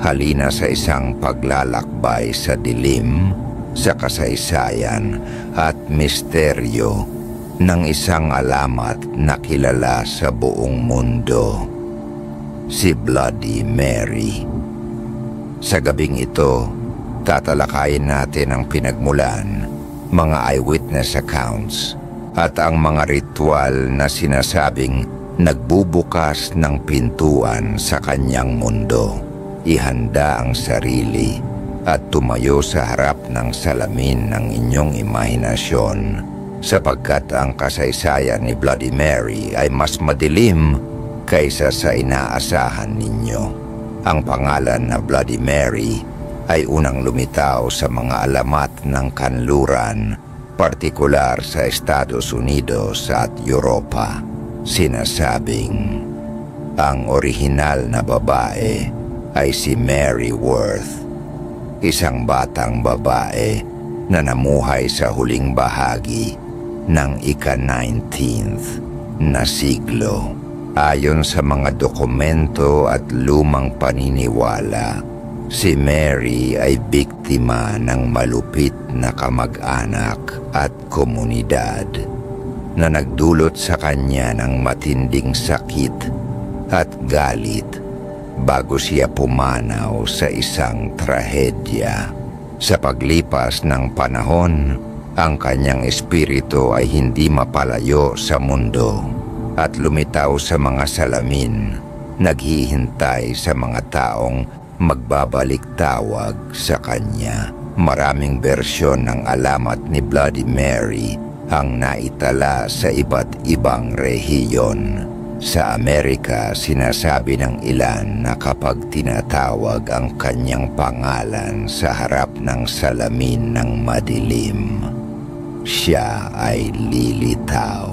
Halina sa isang paglalakbay sa dilim, sa kasaysayan at misteryo ng isang alamat na kilala sa buong mundo, si Bloody Mary. Sa gabing ito, tatalakayin natin ang pinagmulan, mga eyewitness accounts, at ang mga ritual na sinasabing nagbubukas ng pintuan sa kanyang mundo. Ihanda ang sarili at tumayo sa harap ng salamin ng inyong imahinasyon, sapagkat ang kasaysayan ni Bloody Mary ay mas madilim kaysa sa inaasahan ninyo. Ang pangalan na Bloody Mary ay unang lumitaw sa mga alamat ng kanluran, partikular sa Estados Unidos at Europa. Sinasabing ang orihinal na babae ay si Mary Worth, isang batang babae na namuhay sa huling bahagi ng ika-19th na siglo. Ayon sa mga dokumento at lumang paniniwala, si Mary ay biktima ng malupit na kamag-anak at komunidad na nagdulot sa kanya ng matinding sakit at galit bago siya pumanaw sa isang trahedya. Sa paglipas ng panahon, ang kanyang espiritu ay hindi mapalayo sa mundo at lumitaw sa mga salamin, naghihintay sa mga taong magbabalik tawag sa kanya. Maraming bersyon ng alamat ni Bloody Mary ang naitala sa iba't ibang rehiyon. Sa Amerika, sinasabi ng ilan na kapag tinatawag ang kanyang pangalan sa harap ng salamin ng madilim, siya ay lilitaw.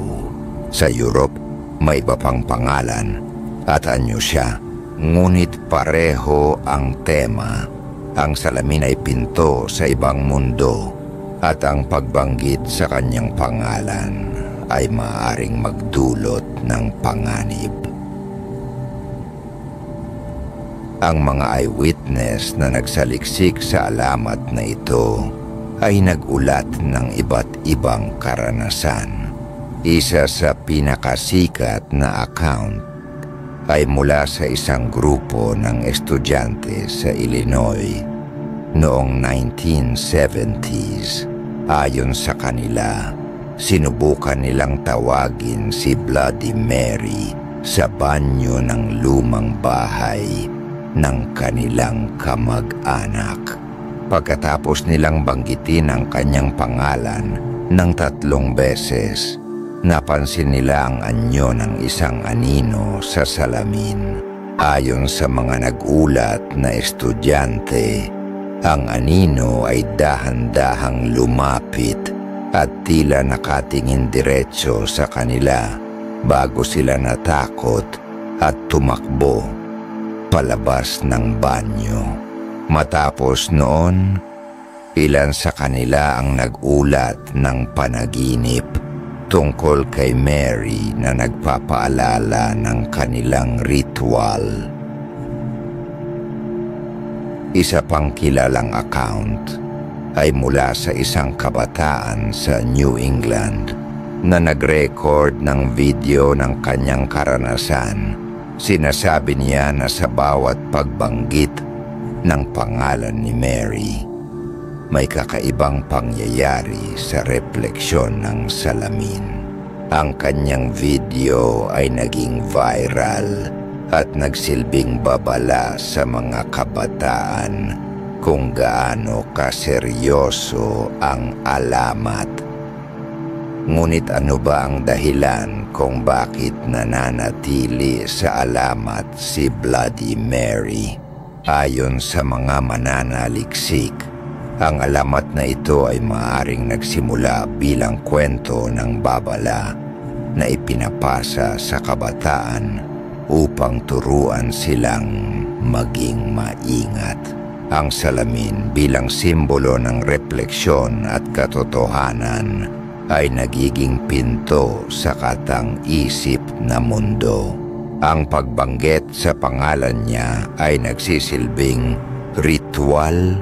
Sa Europe, may iba pang pangalan at anyo siya, ngunit pareho ang tema. Ang salamin ay pinto sa ibang mundo at ang pagbanggit sa kanyang pangalan ay maaaring magdulot ng panganib. Ang mga eyewitness na nagsaliksik sa alamat na ito ay nagulat ng iba't ibang karanasan. Isa sa pinakasikat na account ay mula sa isang grupo ng estudyante sa Illinois noong 1970s. Ayon sa kanila, sinubukan nilang tawagin si Bloody Mary sa banyo ng lumang bahay ng kanilang kamag-anak. Pagkatapos nilang banggitin ang kanyang pangalan ng 3 beses, napansin nila ang anyo ng isang anino sa salamin. Ayon sa mga nagulat na estudyante, ang anino ay dahan-dahang lumapit at tila nakatingin diretso sa kanila bago sila natakot at tumakbo palabas ng banyo. Matapos noon, ilan sa kanila ang nagulat ng panaginip tungkol kay Mary na nagpapaalala ng kanilang ritual. Isa pang kilalang account ay mula sa isang kabataan sa New England na nag-record ng video ng kanyang karanasan. Sinasabi niya na sa bawat pagbanggit ng pangalan ni Mary, may kakaibang pangyayari sa refleksyon ng salamin. Ang kanyang video ay naging viral at nagsilbing babala sa mga kabataan kung gaano kaseryoso ang alamat. Ngunit ano ba ang dahilan kung bakit nananatili sa alamat si Bloody Mary? Ayon sa mga mananaliksik, ang alamat na ito ay maaaring nagsimula bilang kwento ng babala na ipinapasa sa kabataan upang turuan silang maging maingat. Ang salamin bilang simbolo ng refleksyon at katotohanan ay nagiging pinto sa katang-isip na mundo. Ang pagbanggit sa pangalan niya ay nagsisilbing ritual,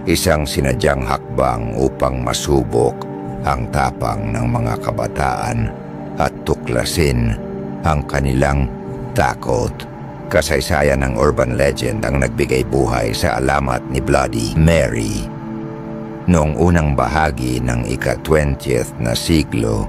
isang sinadyang hakbang upang masubok ang tapang ng mga kabataan at tuklasin ang kanilang takot. Kasaysayan ng urban legend ang nagbigay buhay sa alamat ni Bloody Mary. Noong unang bahagi ng ika-20th na siglo,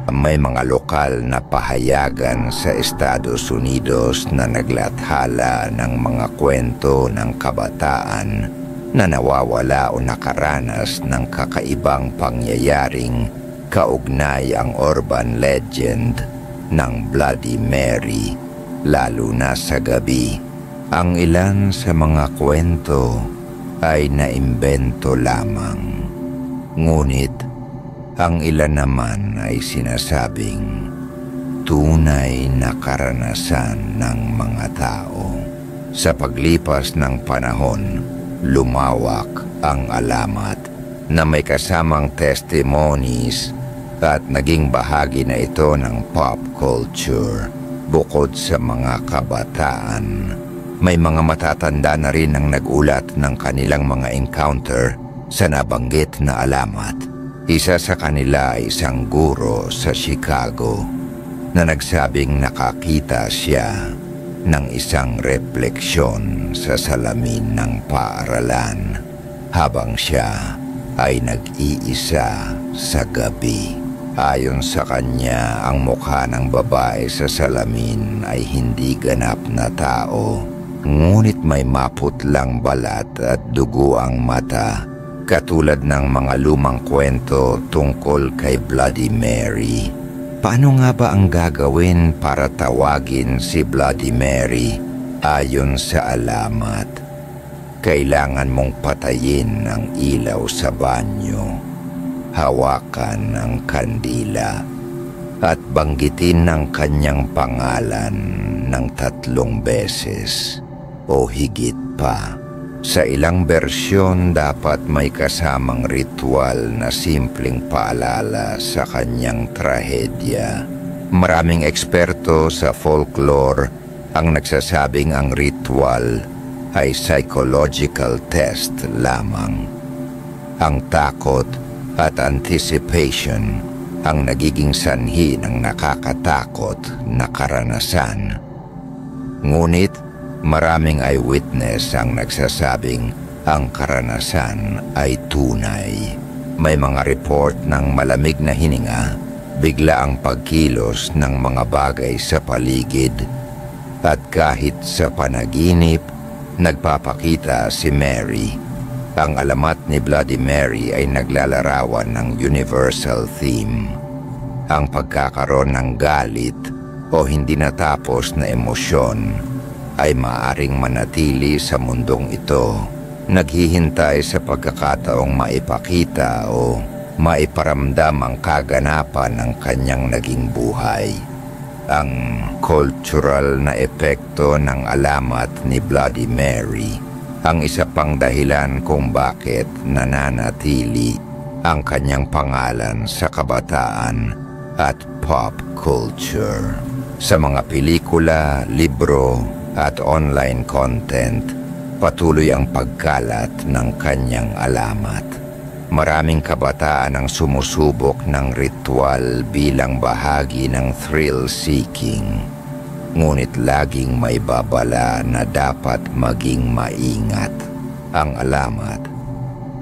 may mga lokal na pahayagan sa Estados Unidos na naglathala ng mga kwento ng kabataan na nawawala o nakaranas ng kakaibang pangyayaring kaugnay ang urban legend ng Bloody Mary, lalo na sa gabi. Ang ilan sa mga kwento ay naimbento lamang. Ngunit, ang ilan naman ay sinasabing tunay na karanasan ng mga tao. Sa paglipas ng panahon, lumawak ang alamat na may kasamang testimonies at naging bahagi na ito ng pop culture. Bukod sa mga kabataan, may mga matatanda na rin ang nagulat ng kanilang mga encounter sa nabanggit na alamat. Isa sa kanila ay isang guro sa Chicago na nagsabing nakakita siya ng isang refleksyon sa salamin ng paaralan habang siya ay nag-iisa sa gabi. Ayon sa kanya, ang mukha ng babae sa salamin ay hindi ganap na tao, ngunit may maputlang balat at dugo ang mata, katulad ng mga lumang kwento tungkol kay Bloody Mary. Paano nga ba ang gagawin para tawagin si Bloody Mary? Ayon sa alamat, kailangan mong patayin ang ilaw sa banyo, hawakan ang kandila, at banggitin ang kanyang pangalan ng 3 beses o higit pa. Sa ilang bersyon, dapat may kasamang ritual na simpleng paalala sa kanyang trahedya. Maraming eksperto sa folklore ang nagsasabing ang ritual ay psychological test lamang. Ang takot at anticipation ang nagiging sanhi ng nakakatakot na karanasan. Ngunit, maraming eyewitness ang nagsasabing ang karanasan ay tunay. May mga report ng malamig na hininga, bigla ang pagkilos ng mga bagay sa paligid, at kahit sa panaginip, nagpapakita si Mary. Ang alamat ni Bloody Mary ay naglalarawan ng universal theme, ang pagkakaroon ng galit o hindi natapos na emosyon ay maaring manatili sa mundong ito, naghihintay sa pagkakataong maipakita o maiparamdam ang kaganapan ng kanyang naging buhay. Ang cultural na epekto ng alamat ni Bloody Mary ang isa pang dahilan kung bakit nananatili ang kanyang pangalan sa kabataan at pop culture. Sa mga pelikula, libro, at online content, patuloy ang pagkalat ng kanyang alamat. Maraming kabataan ang sumusubok ng ritual bilang bahagi ng thrill-seeking. Ngunit laging may babala na dapat maging maingat. Ang alamat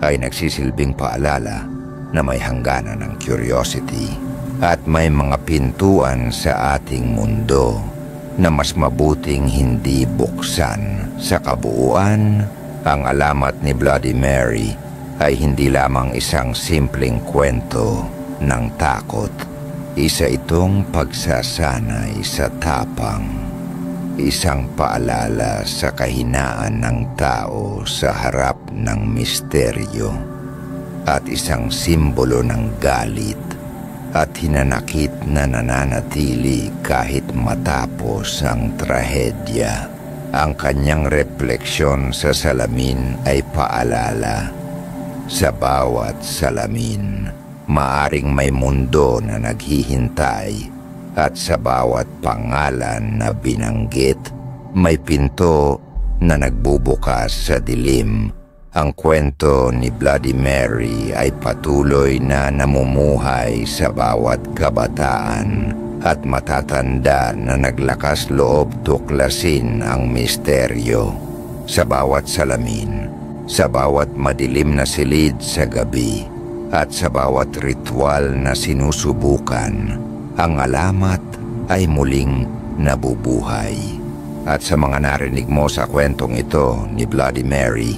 ay nagsisilbing paalala na may hangganan ng curiosity at may mga pintuan sa ating mundo na mas mabuting hindi buksan. Sa kabuuan, ang alamat ni Bloody Mary ay hindi lamang isang simpleng kwento ng takot. Isa itong pagsasanay sa tapang, isang paalala sa kahinaan ng tao sa harap ng misteryo, at isang simbolo ng galit at hinanakit na nananatili kahit matapos ang trahedya. Ang kanyang refleksyon sa salamin ay paalala. Sa bawat salamin, maaring may mundo na naghihintay At sa bawat pangalan na binanggit, may pinto na nagbubukas sa dilim. Ang kwento ni Bloody Mary ay patuloy na namumuhay sa bawat kabataan at matatanda na naglakas loob tuklasin ang misteryo. Sa bawat salamin, sa bawat madilim na silid sa gabi, at sa bawat ritual na sinusubukan, ang alamat ay muling nabubuhay. At sa mga narinig mo sa kwentong ito ni Bloody Mary,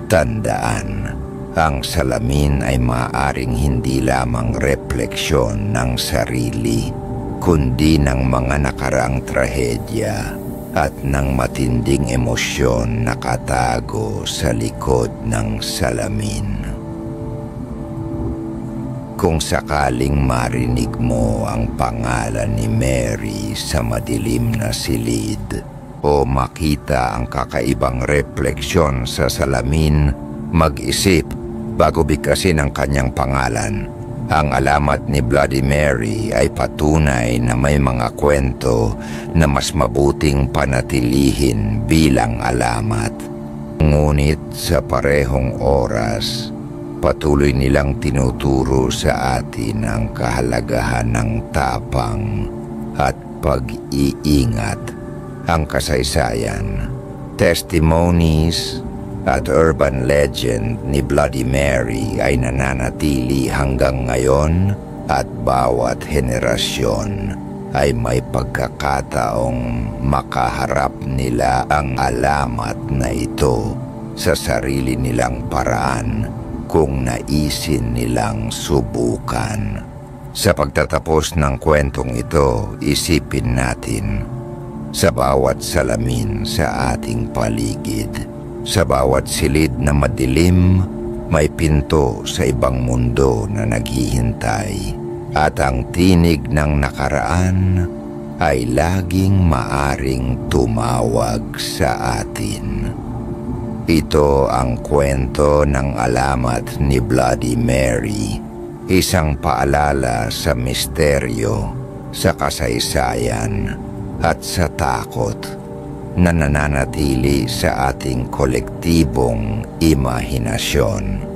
tandaan, ang salamin ay maaaring hindi lamang refleksyon ng sarili, kundi ng mga nakaraang trahedya at ng matinding emosyon na nakatago sa likod ng salamin. Kung sakaling marinig mo ang pangalan ni Mary sa madilim na silid o makita ang kakaibang refleksyon sa salamin, mag-isip bago bigkasin ang kanyang pangalan. Ang alamat ni Bloody Mary ay patunay na may mga kwento na mas mabuting panatilihin bilang alamat. Ngunit sa parehong oras, patuloy nilang tinuturo sa atin ang kahalagahan ng tapang at pag-iingat. Ang kasaysayan, testimonies at urban legend ni Bloody Mary ay nananatili hanggang ngayon at bawat henerasyon ay may pagkakataong makaharap nila ang alamat na ito sa sarili nilang paraan kung naisin nilang subukan. Sa pagtatapos ng kwentong ito, isipin natin, sa bawat salamin sa ating paligid, sa bawat silid na madilim, may pinto sa ibang mundo na naghihintay, at ang tinig ng nakaraan ay laging maaring tumawag sa atin. Ito ang kwento ng alamat ni Bloody Mary, isang paalala sa misteryo, sa kasaysayan, at sa takot na nananatili sa ating kolektibong imahinasyon.